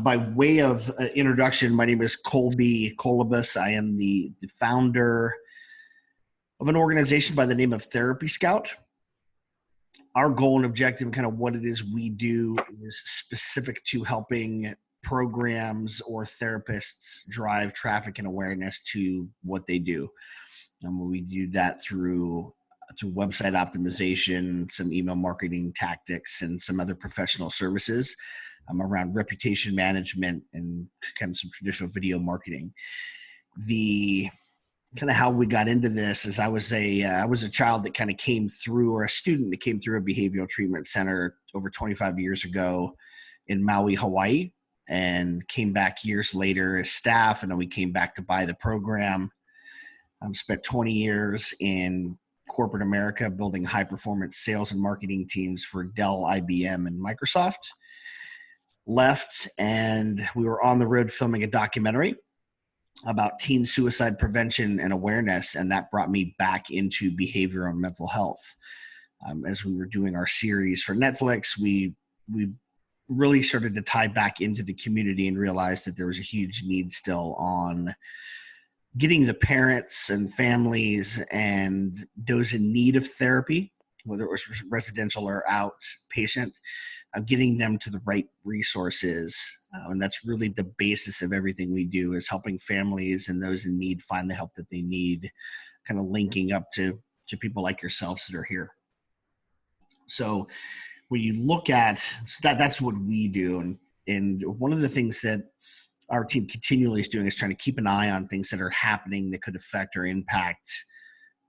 By way of introduction, my name is Colby Colobus. I am the founder of an organization by the name of Therapyscout. Our goal and objective and kind of what it is we do is specific to helping programs or therapists drive traffic and awareness to what they do. We do that through website optimization, some email marketing tactics, and some other professional services around reputation management and kind of some traditional video marketing. The kind of how we got into this is I was a child that kind of came through, or a student that came through a behavioral treatment center over 25 years ago in Maui, Hawaii, and came back years later as staff. And then we came back to buy the program. Spent 20 years in corporate America building high performance sales and marketing teams for Dell, IBM, and Microsoft. Left, and we were on the road filming a documentary about teen suicide prevention and awareness, and that brought me back into behavioral and mental health. As we were doing our series for Netflix, we really started to tie back into the community and realized that there was a huge need still on getting the parents and families and those in need of therapy, whether it was residential or outpatient, getting them to the right resources. And that's really the basis of everything we do, is helping families and those in need find the help that they need, kind of linking up to people like yourselves that are here. So when you look at that's what we do. And one of the things that our team continually is doing is trying to keep an eye on things that are happening that could affect or impact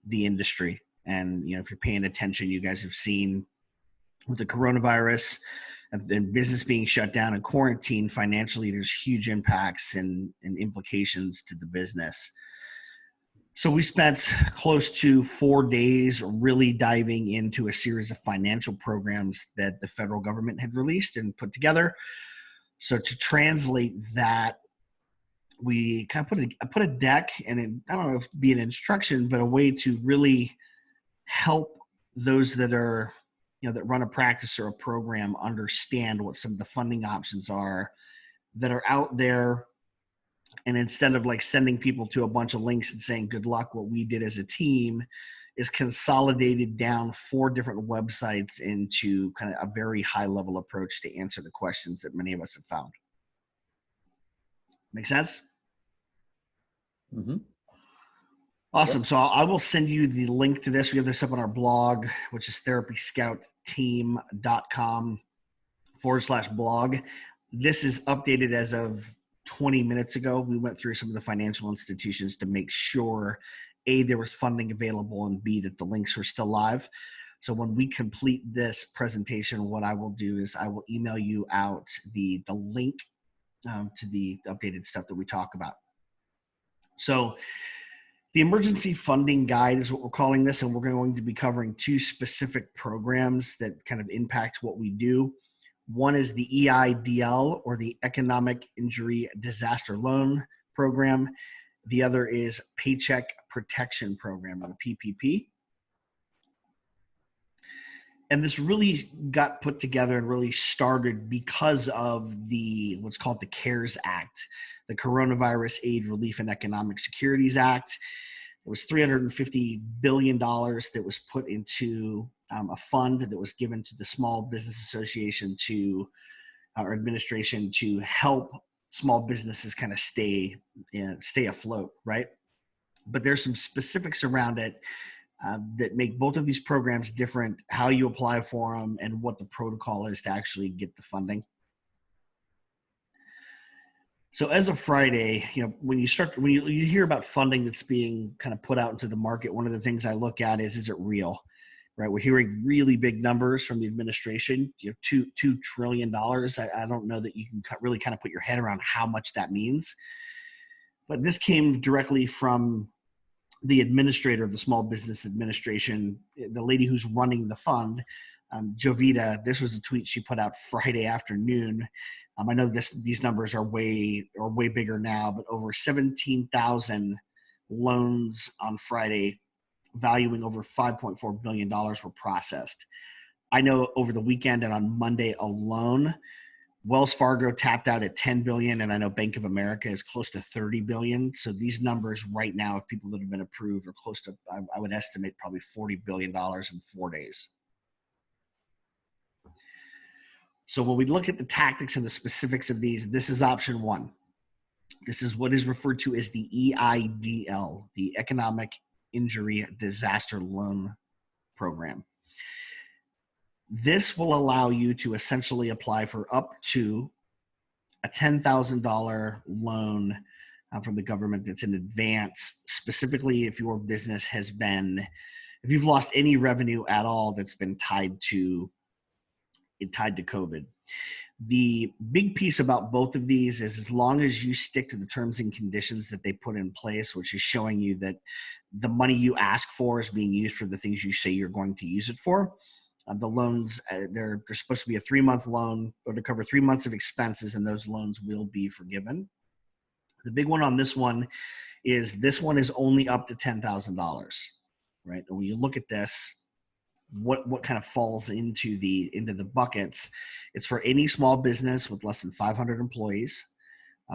the industry. And, if you're paying attention, you guys have seen with the coronavirus and business being shut down and quarantine, financially, there's huge impacts and implications to the business. So we spent close to 4 days really diving into a series of financial programs that the federal government had released and put together. So to translate that, we kind of put a deck, and I don't know if it'd be an instruction, but a way to really help those that are, that run a practice or a program understand what some of the funding options are that are out there. And instead of like sending people to a bunch of links and saying good luck, what we did as a team is consolidated down 4 different websites into kind of a very high level approach to answer the questions that many of us have found. Make sense? Mm-hmm. Awesome. Yep. So I will send you the link to this. We have this up on our blog, which is therapyscoutteam.com/blog. This is updated as of 20 minutes ago. We went through some of the financial institutions to make sure, A, there was funding available, and B, that the links were still live. So when we complete this presentation, what I will do is I will email you out the link to the updated stuff that we talk about. So the emergency funding guide is what we're calling this, and we're going to be covering 2 specific programs that kind of impact what we do. One is the EIDL, or the Economic Injury Disaster Loan Program. The other is Paycheck Protection Program, or the PPP. And this really got put together and really started because of what's called the CARES Act, the Coronavirus Aid, Relief, and Economic Securities Act. It was $350 billion that was put into a fund that was given to the Small Business Association or administration to help small businesses kind of stay afloat, right? But there's some specifics around it that make both of these programs different, how you apply for them, and what the protocol is to actually get the funding. So as of Friday, when you hear about funding that's being kind of put out into the market, one of the things I look at is it real, right? We're hearing really big numbers from the administration, $2 trillion. I don't know that you can really kind of put your head around how much that means. But this came directly from the administrator of the Small Business Administration, the lady who's running the fund, Jovita. This was a tweet she put out Friday afternoon. I know these numbers are way bigger now, but over 17,000 loans on Friday, valuing over $5.4 billion, were processed. I know over the weekend and on Monday alone, Wells Fargo tapped out at 10 billion, and I know Bank of America is close to 30 billion. So these numbers right now of people that have been approved are close to, I would estimate, probably $40 billion in 4 days. So when we look at the tactics and the specifics of these, this is option one. This is what is referred to as the EIDL, the Economic Injury Disaster Loan Program. This will allow you to essentially apply for up to a $10,000 loan from the government that's in advance, specifically if your business has been, if you've lost any revenue at all that's been tied to COVID. The big piece about both of these is as long as you stick to the terms and conditions that they put in place, which is showing you that the money you ask for is being used for the things you say you're going to use it for. The loans, they're supposed to be a 3-month loan or to cover 3 months of expenses, and those loans will be forgiven. The big one on this one is only up to $10,000, right? And when you look at this, what kind of falls into the buckets? It's for any small business with less than 500 employees.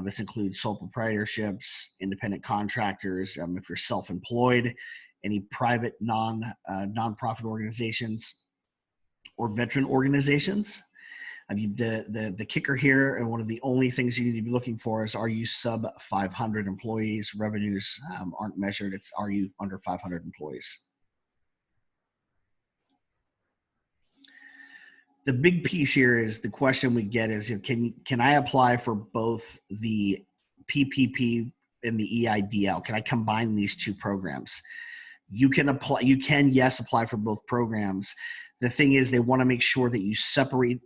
This includes sole proprietorships, independent contractors, if you're self-employed, any private nonprofit organizations or veteran organizations. The kicker here, and one of the only things you need to be looking for is, are you sub 500 employees? Revenues aren't measured. It's, are you under 500 employees? The big piece here is the question we get is, can I apply for both the PPP and the EIDL? Can I combine these two programs? You can apply. You can, yes, apply for both programs. The thing is, they want to make sure that you separate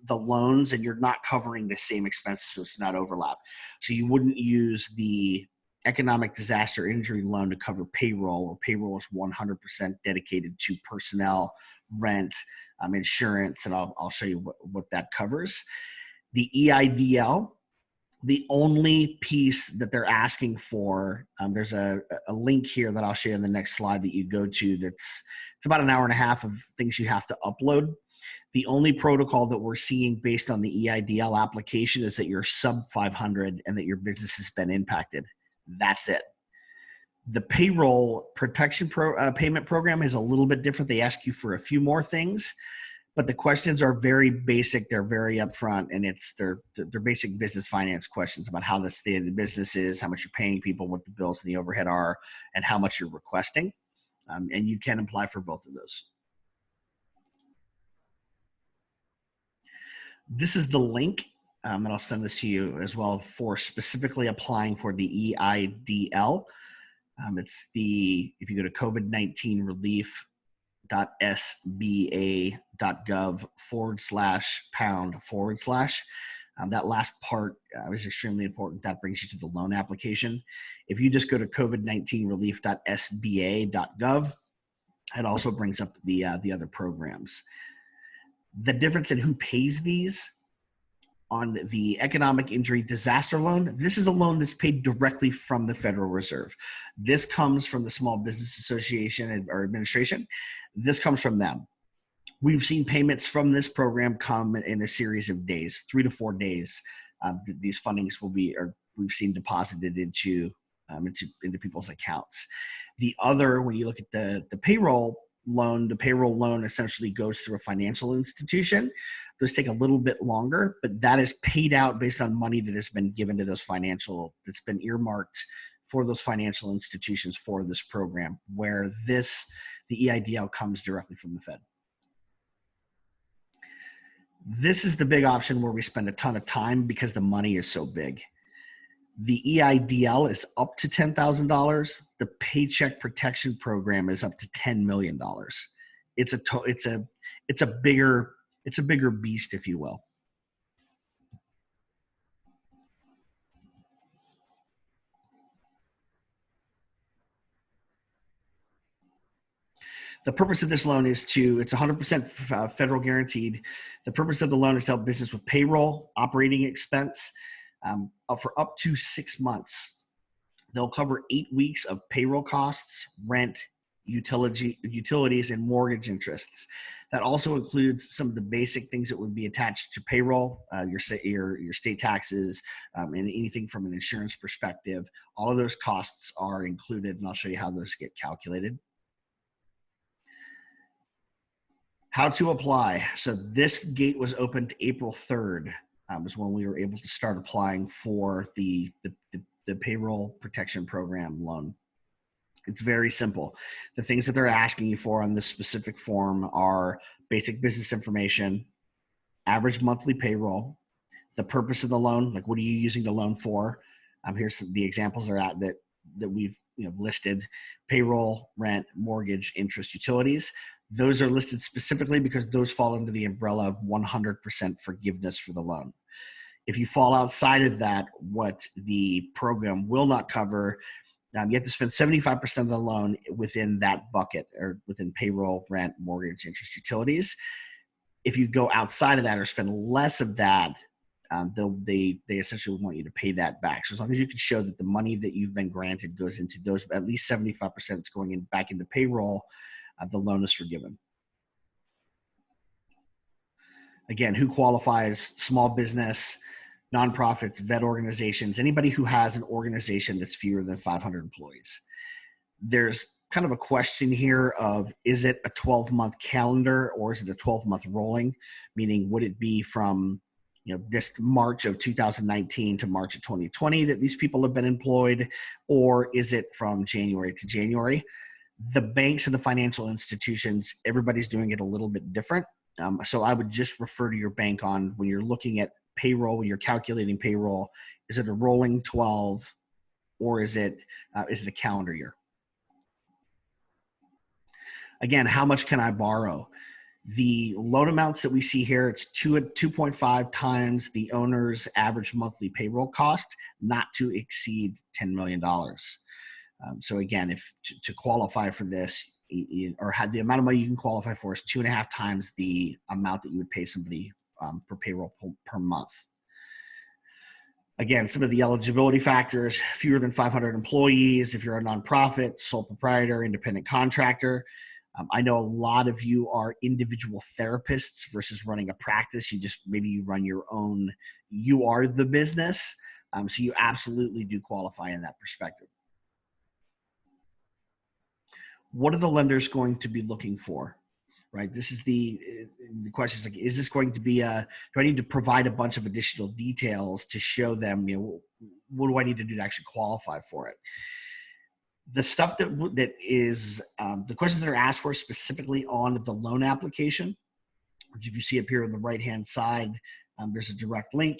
the loans and you're not covering the same expenses, so it's not overlap. So you wouldn't use the economic disaster injury loan to cover payroll, or payroll is 100% dedicated to personnel, rent, insurance, and I'll show you what that covers. The EIDL, the only piece that they're asking for, there's a link here that I'll show you in the next slide that you go to. It's about an hour and a half of things you have to upload. The only protocol that we're seeing based on the EIDL application is that you're sub 500 and that your business has been impacted. That's it. The Payroll Protection Payment Program is a little bit different. They ask you for a few more things, but the questions are very basic. They're very upfront, and they're basic business finance questions about how the state of the business is, how much you're paying people, what the bills and the overhead are, and how much you're requesting. And you can apply for both of those. This is the link, and I'll send this to you as well, for specifically applying for the EIDL. It's if you go to COVID-19 relief.sba.gov/pound/. That last part is extremely important. That brings you to the loan application. If you just go to COVID-19 relief.sba.gov, it also brings up the other programs. The difference in who pays these: on the economic injury disaster loan, this is a loan that's paid directly from the Federal Reserve. This comes from the Small Business Association or Administration. This comes from them. We've seen payments from this program come in a series of days, 3 to 4 days. These fundings we've seen deposited into people's accounts. The other, when you look at the payroll loan, the payroll loan essentially goes through a financial institution. Those take a little bit longer, but that is paid out based on money that has been given to that's been earmarked for those financial institutions for this program, where the EIDL comes directly from the Fed. This is the big option where we spend a ton of time because the money is so big. The EIDL is up to $10,000. The Paycheck Protection Program is up to $10 million. It's a bigger beast, if you will. The purpose of this loan is it's 100% federal guaranteed. The purpose of the loan is to help business with payroll, operating expense, for up to 6 months. They'll cover 8 weeks of payroll costs, rent, utilities, and mortgage interests. That also includes some of the basic things that would be attached to payroll, your state taxes, and anything from an insurance perspective. All of those costs are included, and I'll show you how those get calculated. How to apply. So this gate was opened April 3rd, was when we were able to start applying for the Payroll Protection Program loan. It's very simple. The things that they're asking you for on this specific form are basic business information, average monthly payroll, the purpose of the loan, like what are you using the loan for? Here's the examples that we've listed: payroll, rent, mortgage, interest, utilities. Those are listed specifically because those fall under the umbrella of 100% forgiveness for the loan. If you fall outside of that, what the program will not cover, you have to spend 75% of the loan within that bucket, or within payroll, rent, mortgage, interest, utilities. If you go outside of that or spend less of that, they essentially want you to pay that back. So as long as you can show that the money that you've been granted goes into those, at least 75% is going back into payroll, the loan is forgiven. Again, who qualifies? Small business, nonprofits, vet organizations, anybody who has an organization that's fewer than 500 employees. There's kind of a question here of, is it a 12-month calendar or is it a 12-month rolling? Meaning, would it be from this March of 2019 to March of 2020 that these people have been employed, or is it from January to January? The banks and the financial institutions, everybody's doing it a little bit different. So I would just refer to your bank on when you're looking at payroll, when you're calculating payroll, is it a rolling 12 or is it a calendar year? Again, how much can I borrow? The loan amounts that we see here, it's 2.5 times the owner's average monthly payroll cost, not to exceed $10 million. So again, if to qualify for this, or have the amount of money you can qualify for is 2.5 times the amount that you would pay somebody per payroll per month. Again, some of the eligibility factors: fewer than 500 employees, if you're a nonprofit, sole proprietor, independent contractor. I know a lot of you are individual therapists versus running a practice. Maybe you run your own, you are the business. So you absolutely do qualify in that perspective. What are the lenders going to be looking for, right? This is the question is like, is this going to be do I need to provide a bunch of additional details to show them, what do I need to do to actually qualify for it? The stuff that is, the questions that are asked for specifically on the loan application, which if you see up here on the right-hand side, there's a direct link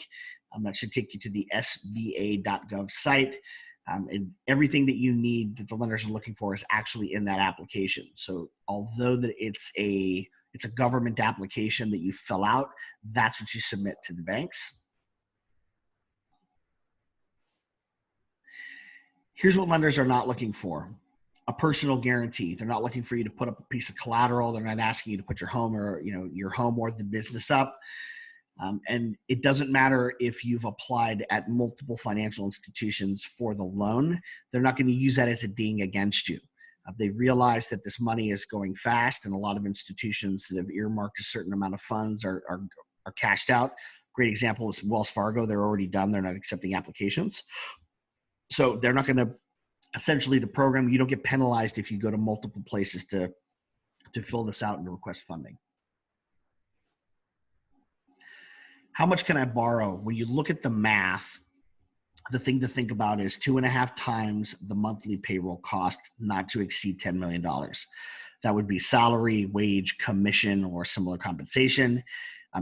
that should take you to the sba.gov site. And everything that you need that the lenders are looking for is actually in that application. So although that it's a government application that you fill out, that's what you submit to the banks. Here's what lenders are not looking for: a personal guarantee. They're not looking for you to put up a piece of collateral. They're not asking you to put your home or the business up. And it doesn't matter if you've applied at multiple financial institutions for the loan. They're not going to use that as a ding against you. They realize that this money is going fast, and a lot of institutions that have earmarked a certain amount of funds are cashed out. Great example is Wells Fargo. They're already done. They're not accepting applications. So they're not going to, essentially the program, you don't get penalized if you go to multiple places to fill this out and to request funding. How much can I borrow? When you look at the math, the thing to think about is 2.5 times the monthly payroll cost, not to exceed $10 million. That would be salary, wage, commission, or similar compensation.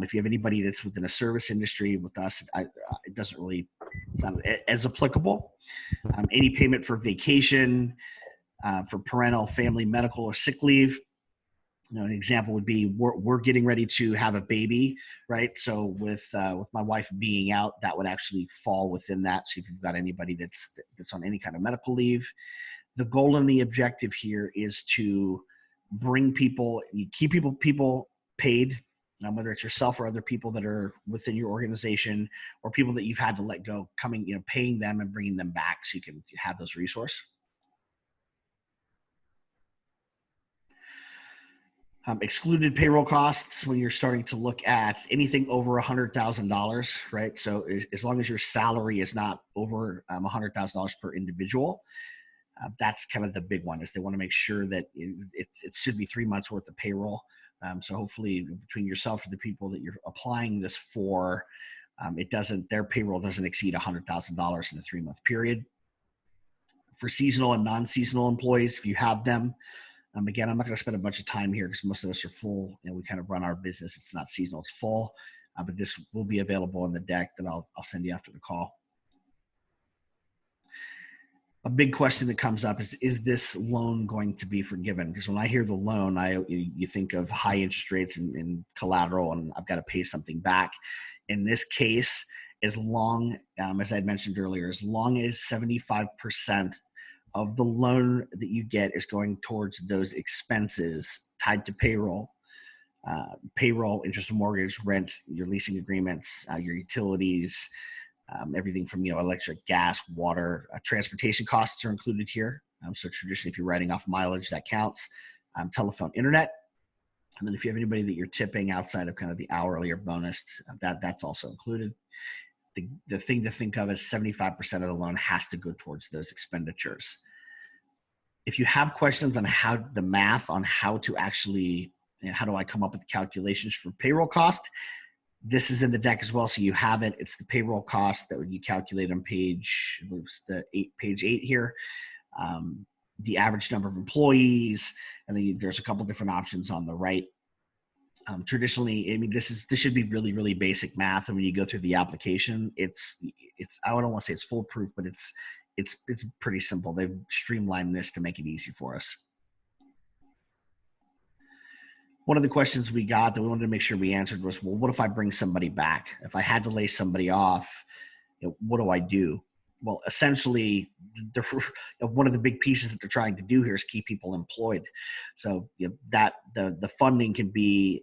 If you have anybody that's within a service industry with us, it doesn't really, it's not as applicable. Any payment for vacation, for parental, family, medical, or sick leave. An example would be we're getting ready to have a baby, right? So with my wife being out, that would actually fall within that. So if you've got anybody that's on any kind of medical leave, the goal and the objective here is to bring people, you keep people paid, whether it's yourself or other people that are within your organization, or people that you've had to let go, paying them and bringing them back so you can have those resources. Excluded payroll costs when you're starting to look at anything over $100,000, right? So as long as your salary is not over $100,000 per individual, that's kind of the big one. Is they want to make sure that it should be 3 months worth of payroll. So hopefully between yourself and the people that you're applying this for, their payroll doesn't exceed $100,000 in a 3-month period. For seasonal and non-seasonal employees, if you have them, again, I'm not going to spend a bunch of time here because most of us are full. We kind of run our business. It's not seasonal, it's full. But this will be available in the deck that I'll send you after the call. A big question that comes up is this loan going to be forgiven? Because when I hear the loan, you think of high interest rates and collateral, and I've got to pay something back. In this case, as long, as I mentioned earlier, as long as 75% of the loan that you get is going towards those expenses tied to payroll, interest and mortgage, rent, your leasing agreements, your utilities, everything from electric, gas, water, transportation costs are included here. So traditionally, if you're writing off mileage, that counts. Telephone, internet, and then if you have anybody that you're tipping outside of kind of the hourly or bonus, that's also included. The thing to think of is 75% of the loan has to go towards those expenditures. If you have questions on how to actually, how do I come up with the calculations for payroll cost, this is in the deck as well, so you have it. It's the payroll cost that you calculate on page 8 here. The average number of employees, and then there's a couple different options on the right. Traditionally, I mean, this should be really, really basic math. And when you go through the application, it's I don't want to say it's foolproof, but it's pretty simple. They've streamlined this to make it easy for us. One of the questions we got that we wanted to make sure we answered was, well, what if I bring somebody back? If I had to lay somebody off, what do I do? Well, essentially, one of the big pieces that they're trying to do here is keep people employed. So that the funding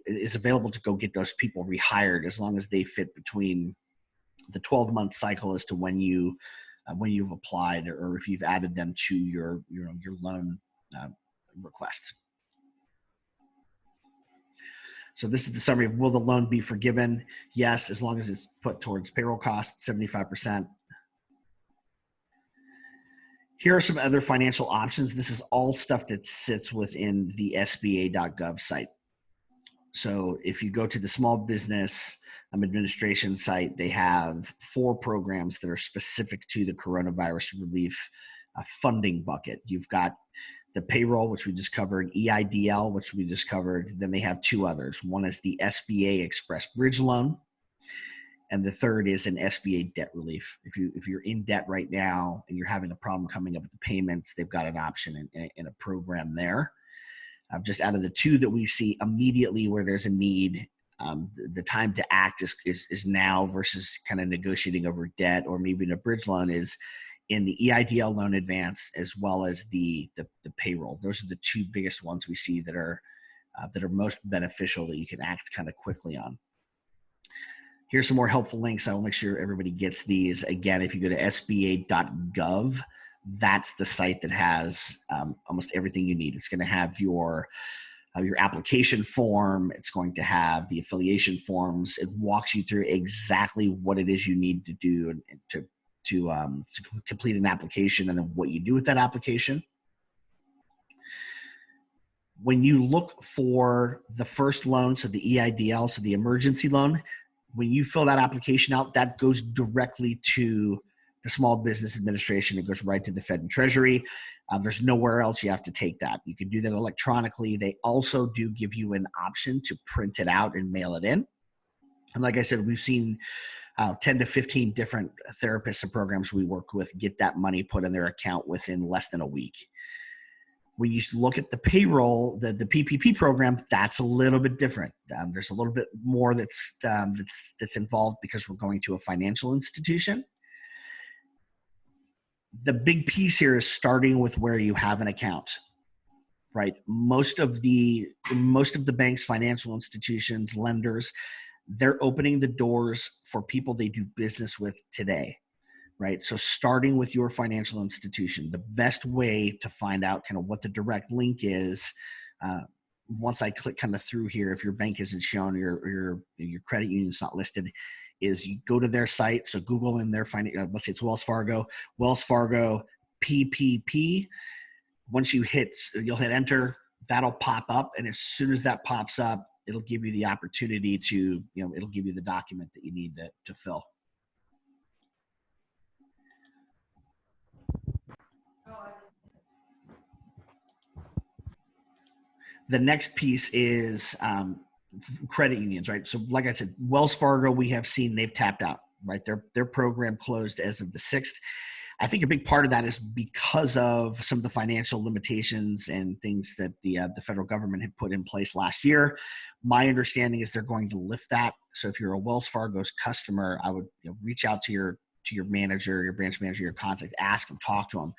is available to go get those people rehired as long as they fit between the 12-month cycle as to when you've applied or if you've added them to your loan request. So this is the summary of, will the loan be forgiven? Yes, as long as it's put towards payroll costs, 75%. Here are some other financial options. This is all stuff that sits within the SBA.gov site. So if you go to the Small Business Administration site, they have 4 programs that are specific to the coronavirus relief funding bucket. You've got the payroll, which we just covered, EIDL, which we just covered. Then they have 2 others. One is the SBA Express Bridge Loan, and the third is an SBA debt relief. If you're in debt right now and you're having a problem coming up with the payments, they've got an option in a program there. Just out of the 2 that we see immediately where there's a need, the time to act is now versus kind of negotiating over debt or maybe in a bridge loan is in the EIDL loan advance as well as the payroll. Those are the 2 biggest ones we see that are most beneficial that you can act kind of quickly on. Here's some more helpful links. I will make sure everybody gets these. Again, if you go to SBA.gov, that's the site that has almost everything you need. It's going to have your application form. It's going to have the affiliation forms. It walks you through exactly what it is you need to do to complete an application and then what you do with that application. When you look for the first loan, so the EIDL, so the emergency loan, when you fill that application out, that goes directly to the Small Business Administration. It goes right to the Fed and Treasury. There's nowhere else you have to take that. You can do that electronically. They also do give you an option to print it out and mail it in. And like I said, we've seen 10 to 15 different therapists and programs we work with get that money put in their account within less than a week. When you look at the payroll, the PPP program, that's a little bit different. There's a little bit more that's involved because we're going to a financial institution. The big piece here is starting with where you have an account, right? Most of the banks, financial institutions, lenders, they're opening the doors for people they do business with today. Right. So starting with your financial institution, the best way to find out kind of what the direct link is once I click kind of through here, if your bank isn't shown or your credit union's not listed, is you go to their site. So Google in their let's say it's Wells Fargo PPP. Once you'll hit enter, that'll pop up. And as soon as that pops up, it'll give you the opportunity to, it'll give you the document that you need to fill. The next piece is credit unions, right? So like I said, Wells Fargo, we have seen they've tapped out, right? Their program closed as of the 6th. I think a big part of that is because of some of the financial limitations and things that the federal government had put in place last year. My understanding is they're going to lift that. So if you're a Wells Fargo's customer, I would reach out to your manager, your branch manager, your contact, ask them, talk to them.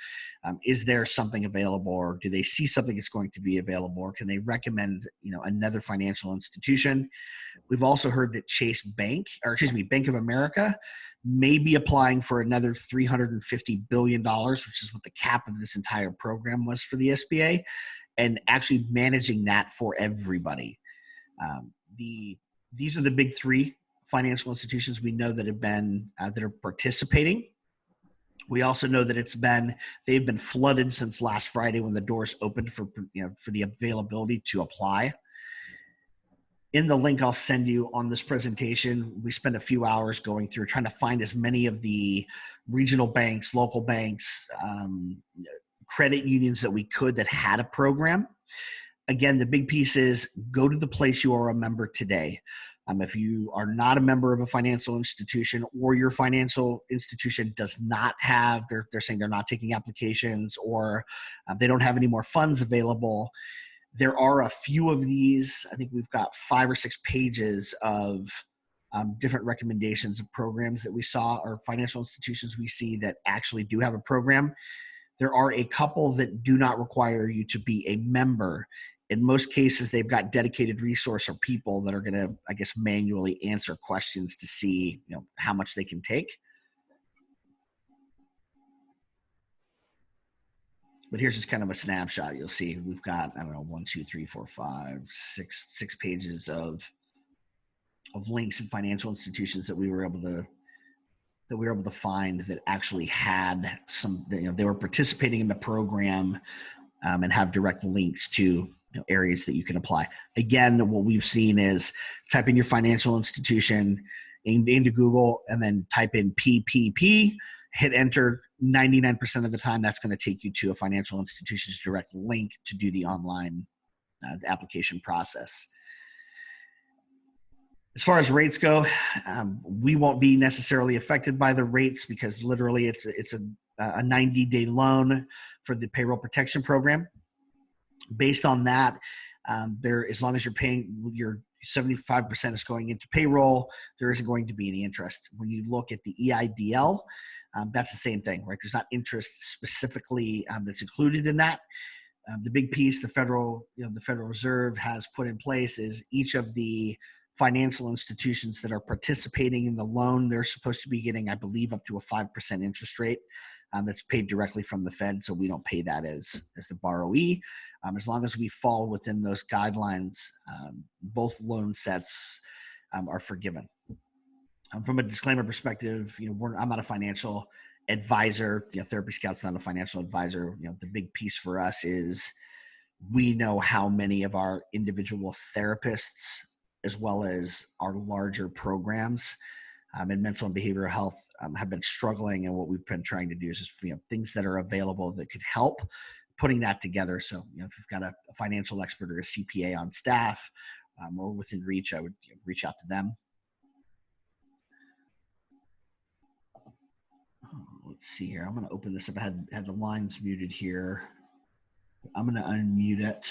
Is there something available, or do they see something that's going to be available, or can they recommend another financial institution? We've also heard that Bank of America may be applying for another $350 billion, which is what the cap of this entire program was for the SBA, and actually managing that for everybody. These are the big three financial institutions we know that have been that are participating. We also know that they've been flooded since last Friday when the doors opened for the availability to apply. In the link I'll send you on this presentation, we spent a few hours going through trying to find as many of the regional banks, local banks, credit unions that we could that had a program. Again, the big piece is go to the place you are a member today. If you are not a member of a financial institution, or your financial institution does not have, they're saying they're not taking applications, or they don't have any more funds available. There are a few of these. I think we've got 5 or 6 pages of different recommendations of programs that we saw, or financial institutions we see that actually do have a program. There are a couple that do not require you to be a member. In most cases, they've got dedicated resource or people that are going to, I guess, manually answer questions to see, how much they can take. But here's just kind of a snapshot. You'll see we've got, 1, 2, 3, 4, 5, 6 pages of links and financial institutions that we were able to find that actually had some, they were participating in the program and have direct links to areas that you can apply. Again, what we've seen is type in your financial institution into Google and then type in PPP, hit enter. 99% of the time, that's going to take you to a financial institution's direct link to do the online application process. As far as rates go, we won't be necessarily affected by the rates because literally it's a 90-day loan for the Payroll Protection Program. Based on that, as long as you're paying your 75% is going into payroll, there isn't going to be any interest. When you look at the EIDL, that's the same thing, right? There's not interest specifically that's included in that. The big piece the Federal Reserve has put in place is each of the financial institutions that are participating in the loan, they're supposed to be getting, I believe, up to a 5% interest rate that's paid directly from the Fed. So we don't pay that as the borrowee. As long as we fall within those guidelines, both loan sets are forgiven. From a disclaimer perspective, I'm not a financial advisor. Therapyscout's not a financial advisor. The big piece for us is we know how many of our individual therapists, as well as our larger programs in mental and behavioral health, have been struggling. And what we've been trying to do is just things that are available that could help putting that together. So if you've got a financial expert or a CPA on staff or within reach, I would reach out to them. Let's see here. I'm going to open this up. I had the lines muted here. I'm going to unmute it.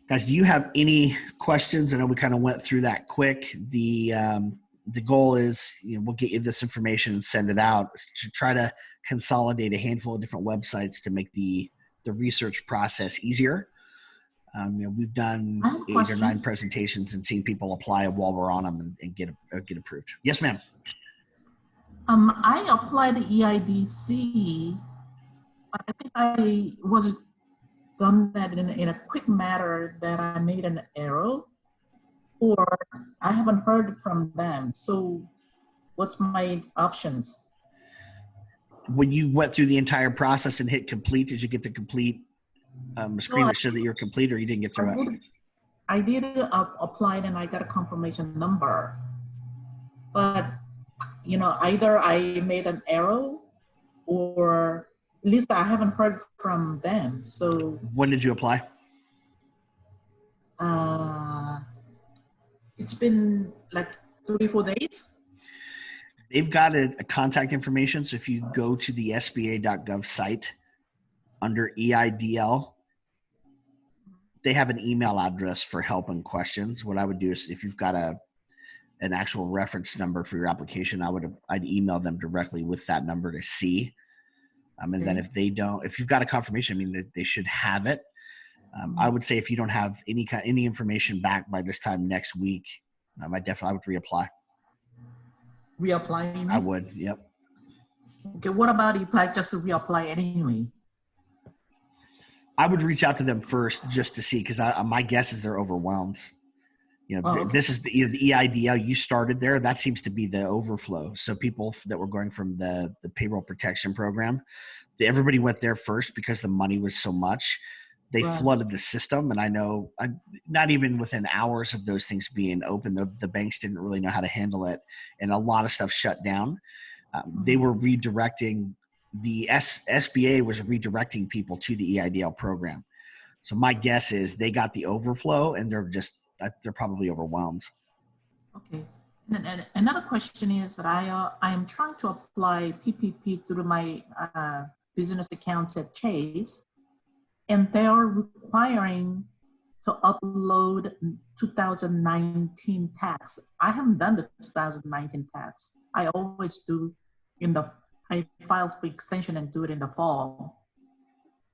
Guys, do you have any questions? I know we kind of went through that quick. The goal is, we'll get you this information and send it out to try to consolidate a handful of different websites to make the research process easier. We've done 8 or 9 presentations and seen people apply while we're on them and get approved. Yes, ma'am. I applied to EIDC, but I think I was done that in a quick matter that I made an error, or I haven't heard from them. So what's my options? When you went through the entire process and hit complete, did you get the complete screen that showed that you're complete, or you didn't get through it? I did apply and I got a confirmation number, but either I made an error or at least I haven't heard from them. So when did you apply? It's been like 3-4 days. They've got a contact information. So if you go to the SBA.gov site under EIDL, they have an email address for help and questions. What I would do is if you've got an actual reference number for your application, I'd email them directly with that number to see. And then if you've got a confirmation, I mean, they should have it. I would say if you don't have any information back by this time next week, I would reapply. Reapply? I would, yep. Okay, what about if I just reapply anyway? I would reach out to them first just to see, because my guess is they're overwhelmed. Okay. This is the EIDL. You started there. That seems to be the overflow. So people that were going from the Payroll Protection Program, everybody went there first because the money was so much. They flooded the system, and I know not even within hours of those things being open, the banks didn't really know how to handle it, and a lot of stuff shut down. They were redirecting. The SBA was redirecting people to the EIDL program. So my guess is they got the overflow, and they're probably overwhelmed. Okay. And another question is that I am trying to apply PPP through my business accounts at Chase, and they are requiring to upload 2019 tax. I haven't done the 2019 tax. I always do I file for extension and do it in the fall.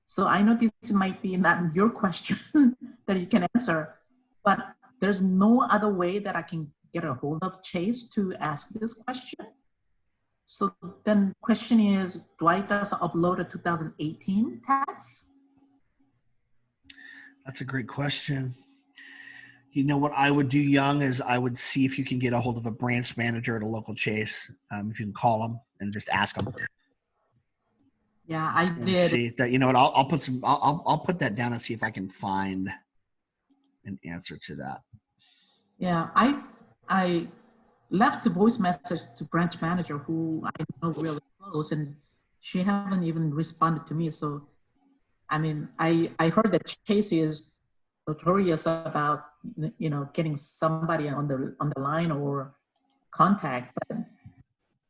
So I know this might be not your question that you can answer, but there's no other way that I can get a hold of Chase to ask this question. So then question is, do I just upload a 2018 tax? That's a great question. You know what I would do, Young, is I would see if you can get a hold of a branch manager at a local Chase. If you can call them and just ask them. Yeah, I did. See that. You know what? I'll put that down and see if I can find an answer to that. Yeah, I left a voice message to branch manager who I know really close, and she haven't even responded to me. So, I mean, I heard that Chase is notorious about getting somebody on the line or contact, but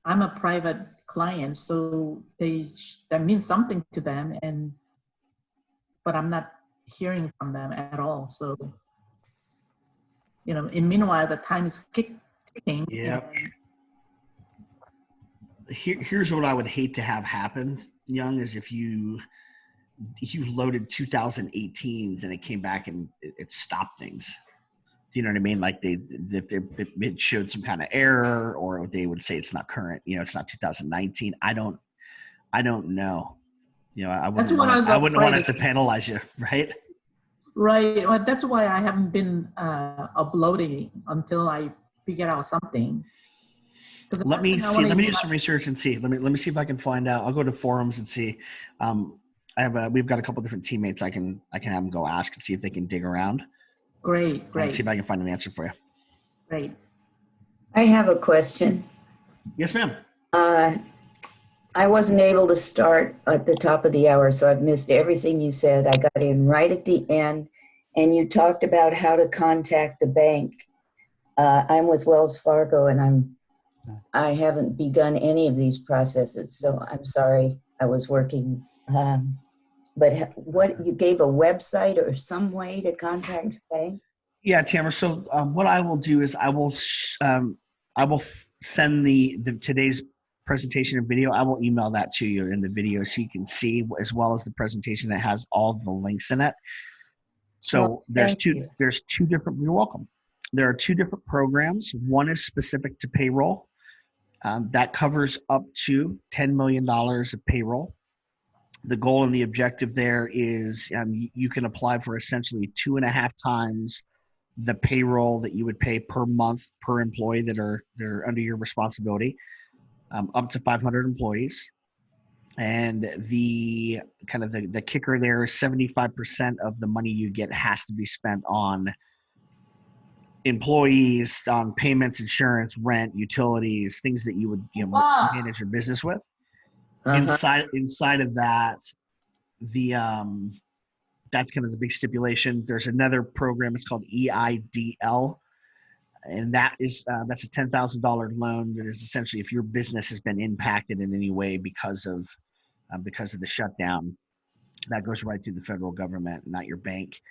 I'm a private client, so that means something to them, but I'm not hearing from them at all. So, and meanwhile, the time is ticking. Yeah. Here's what I would hate to have happen, Young, is if you loaded 2018s and it came back and it stopped things. Do you know what I mean? Like it showed some kind of error, or they would say it's not current. It's not 2019. I don't know. I wouldn't want it to penalize you, right? Right. Well, that's why I haven't been uploading until I figure out something. Let me see. Let me do some research and see. Let me see if I can find out. I'll go to forums and see. We've got a couple different teammates. I can have them go ask and see if they can dig around. Great. And see if I can find an answer for you. Great. I have a question. Yes, ma'am. I wasn't able to start at the top of the hour, so I've missed everything you said. I got in right at the end, and you talked about how to contact the bank. I'm with Wells Fargo, and I haven't begun any of these processes, so I'm sorry. I was working. But what you gave a website or some way to contact the bank? Yeah, Tamara. So what I will do is I will send the today's presentation and video. I will email that to you in the video so you can see, as well as the presentation that has all the links in it. So there's two different. You're welcome. There are two different programs. One is specific to payroll. That covers up to $10 million of payroll. The goal and the objective there is you can apply for essentially 2.5 times the payroll that you would pay per month per employee they're under your responsibility, up to 500 employees. And the kind of the kicker there is 75% of the money you get has to be spent on employees, on payments, insurance, rent, utilities, things that you would manage your business with. Inside of that, that's kind of the big stipulation. There's another program. It's called EIDL, and that's a $10,000 loan that is essentially if your business has been impacted in any way because of the shutdown, that goes right through the federal government, not your bank.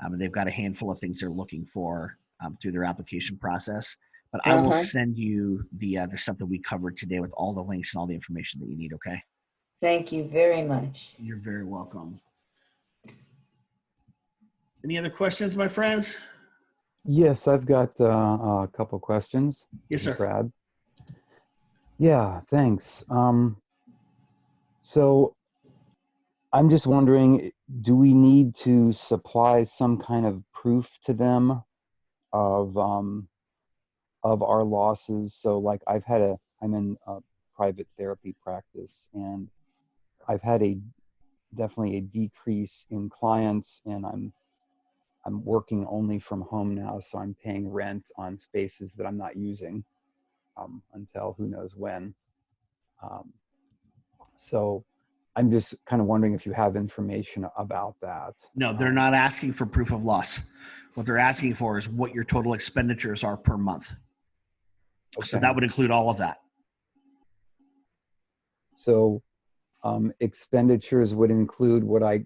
And they've got a handful of things they're looking for through their application process. But I will send you the stuff that we covered today with all the links and all the information that you need. Okay. Thank you very much. You're very welcome. Any other questions, my friends? Yes, I've got a couple questions. Yes, sir. Brad. Yeah, thanks. So I'm just wondering, do we need to supply some kind of proof to them of our losses? So like I'm in a private therapy practice, and I've had definitely a decrease in clients, and I'm working only from home now, so I'm paying rent on spaces that I'm not using until who knows when. So I'm just kind of wondering if you have information about that. No, they're not asking for proof of loss. What they're asking for is what your total expenditures are per month. Okay. So that would include all of that. So expenditures would include what I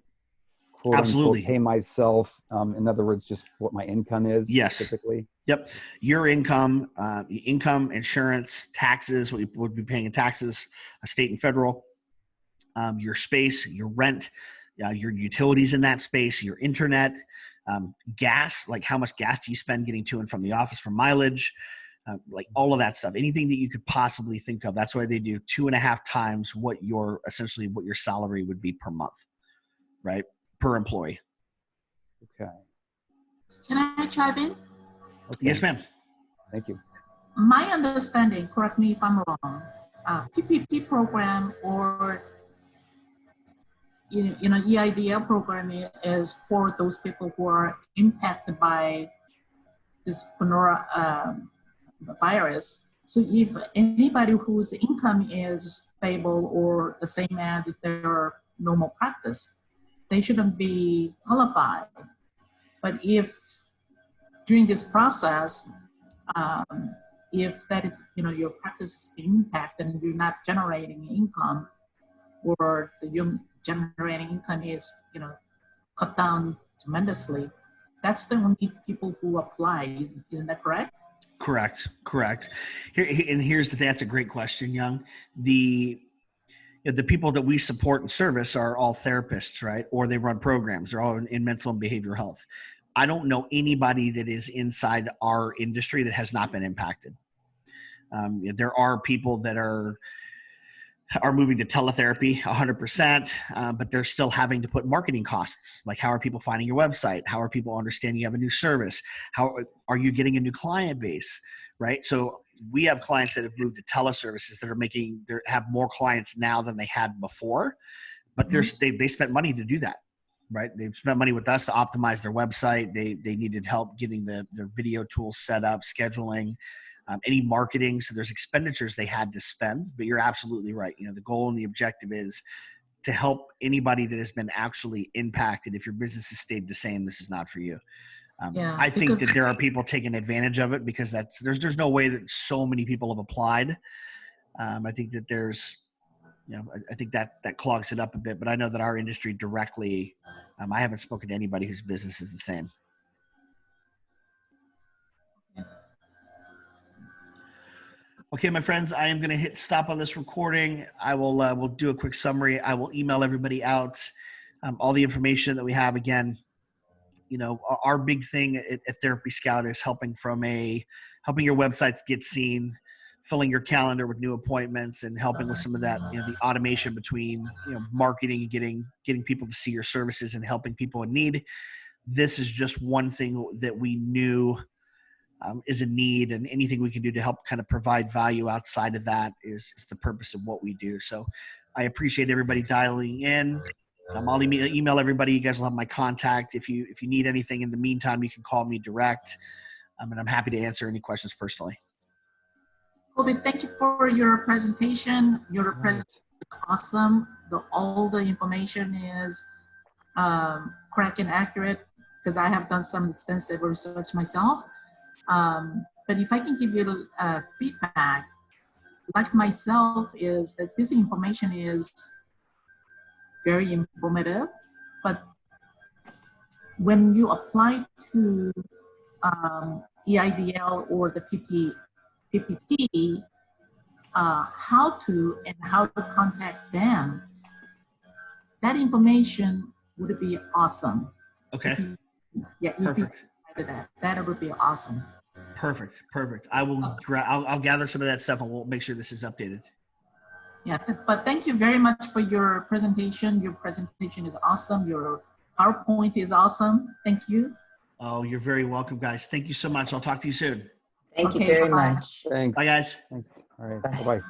quote Absolutely unquote pay myself. In other words, just what my income is. Yes. Typically. Yep. Your income, insurance, taxes, what you would be paying in taxes, state and federal, your space, your rent, your utilities in that space, your internet, gas, like how much gas do you spend getting to and from the office for mileage, like all of that stuff, anything that you could possibly think of. That's why they do 2.5 times what your salary would be per month, right? Per employee. Okay. Can I chime in? Okay. Yes, ma'am. Thank you. My understanding, correct me if I'm wrong, PPP program or EIDL program is for those people who are impacted by this virus. So if anybody whose income is stable or the same as if they're normal practice, they shouldn't be qualified. But if during this process, if that is, your practice is impacted and you're not generating income, or the generating income is, cut down tremendously, that's the only people who apply. Isn't that correct? Correct. Here's that's a great question, Young. The people that we support and service are all therapists, right? Or they run programs. They're all in mental and behavioral health. I don't know anybody that is inside our industry that has not been impacted. There are people that are moving to teletherapy 100%, but they're still having to put marketing costs. Like, how are people finding your website? How are people understanding you have a new service? How are you getting a new client base, right? So we have clients that have moved to teleservices that are have more clients now than they had before, but they spent money to do that, right? They've spent money with us to optimize their website. They needed help getting their video tools set up, scheduling, any marketing. So there's expenditures they had to spend, but you're absolutely right. The goal and the objective is to help anybody that has been actually impacted. If your business has stayed the same, this is not for you. I think that there are people taking advantage of it because there's no way that so many people have applied. I think that I think that clogs it up a bit, but I know that our industry directly, I haven't spoken to anybody whose business is the same. Okay, my friends, I am going to hit stop on this recording. I will we'll do a quick summary. I will email everybody out all the information that we have. Again, our big thing at Therapyscout is helping your websites get seen, filling your calendar with new appointments and helping with some of that, the automation between, marketing and getting people to see your services and helping people in need. This is just one thing that we knew is a need, and anything we can do to help kind of provide value outside of that is the purpose of what we do. So I appreciate everybody dialing in. I'll email everybody. You guys will have my contact. If you need anything in the meantime, you can call me direct. And I'm happy to answer any questions personally. Colby, thank you for your presentation. Your presentation is awesome. All the information is correct and accurate, because I have done some extensive research myself. But if I can give you feedback, like myself, is that this information is very informative, but when you apply to EIDL or the PPP, how to contact them, that information would be awesome. Okay. If you Perfect. That would be awesome. Perfect. I'll gather some of that stuff and we'll make sure this is updated. Yeah, but thank you very much for your presentation. Your presentation is awesome. Your PowerPoint is awesome. Thank you. Oh, you're very welcome, guys. Thank you so much. I'll talk to you soon. Thank you Okay, very bye-bye. much. Thanks. Bye, guys. Thanks. All right. Bye. Bye-bye.